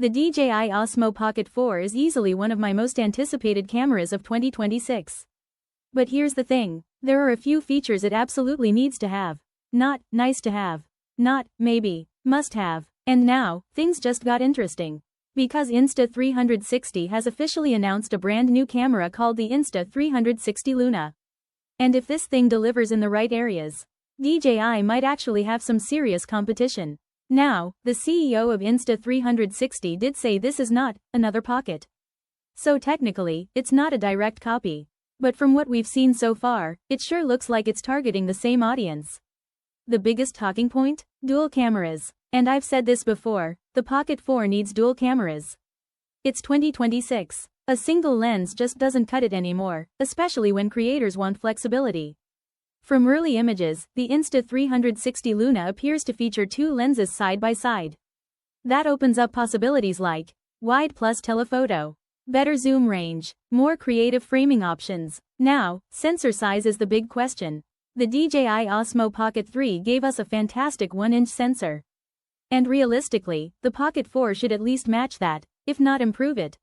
The DJI Osmo Pocket 4 is easily one of my most anticipated cameras of 2026. But here's the thing, there are a few features it absolutely needs to have. Not nice to have. Not maybe, must have. And now, things just got interesting. Because Insta360 has officially announced a brand new camera called the Insta360 Luna. And if this thing delivers in the right areas, DJI might actually have some serious competition. Now, the CEO of Insta360 did say this is not another Pocket. So technically, it's not a direct copy. But from what we've seen so far, it sure looks like it's targeting the same audience. The biggest talking point? Dual cameras. And I've said this before, the Pocket 4 needs dual cameras. It's 2026. A single lens just doesn't cut it anymore, especially when creators want flexibility. From early images, the Insta360 Luna appears to feature two lenses side by side. That opens up possibilities like wide plus telephoto, better zoom range, more creative framing options. Now, sensor size is the big question. The DJI Osmo Pocket 3 gave us a fantastic 1-inch sensor. And realistically, the Pocket 4 should at least match that, if not improve it.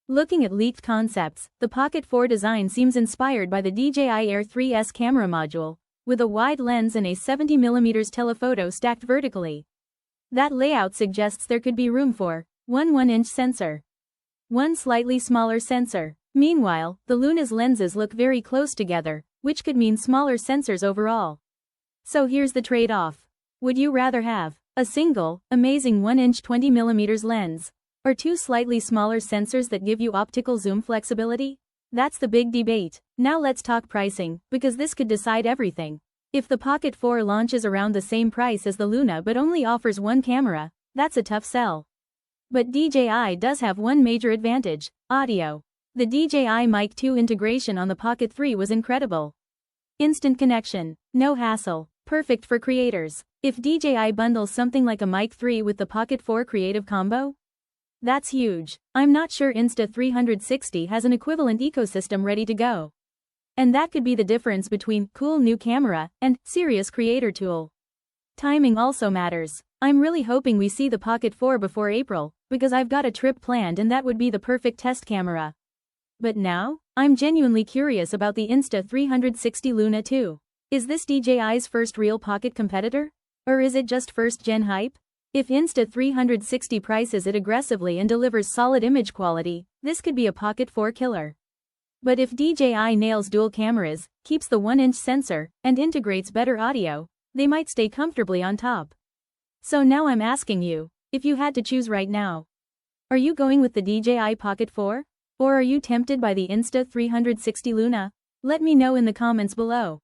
Looking at leaked concepts, the Pocket 4 design seems inspired by the DJI Air 3S camera module, with a wide lens and a 70mm telephoto stacked vertically. That layout suggests there could be room for one 1-inch sensor, one slightly smaller sensor. Meanwhile, the Luna's lenses look very close together, which could mean smaller sensors overall. So here's the trade-off. Would you rather have a single, amazing 1-inch 20mm lens, or two slightly smaller sensors that give you optical zoom flexibility? That's the big debate. Now let's talk pricing, because this could decide everything. If the Pocket 4 launches around the same price as the Luna but only offers one camera, that's a tough sell. But DJI does have one major advantage: audio. The DJI Mic 2 integration on the Pocket 3 was incredible. Instant connection, no hassle, perfect for creators. If DJI bundles something like a Mic 3 with the Pocket 4 Creative Combo, that's huge. I'm not sure Insta360 has an equivalent ecosystem ready to go. And that could be the difference between cool new camera and serious creator tool. Timing also matters. I'm really hoping we see the Pocket 4 before April, because I've got a trip planned and that would be the perfect test camera. But now, I'm genuinely curious about the Insta360 Luna 2. Is this DJI's first real Pocket competitor? Or is it just first-gen hype? If Insta360 prices it aggressively and delivers solid image quality, this could be a Pocket 4 killer. But if DJI nails dual cameras, keeps the 1-inch sensor, and integrates better audio, they might stay comfortably on top. So now I'm asking you, if you had to choose right now, are you going with the DJI Pocket 4? Or are you tempted by the Insta360 Luna? Let me know in the comments below.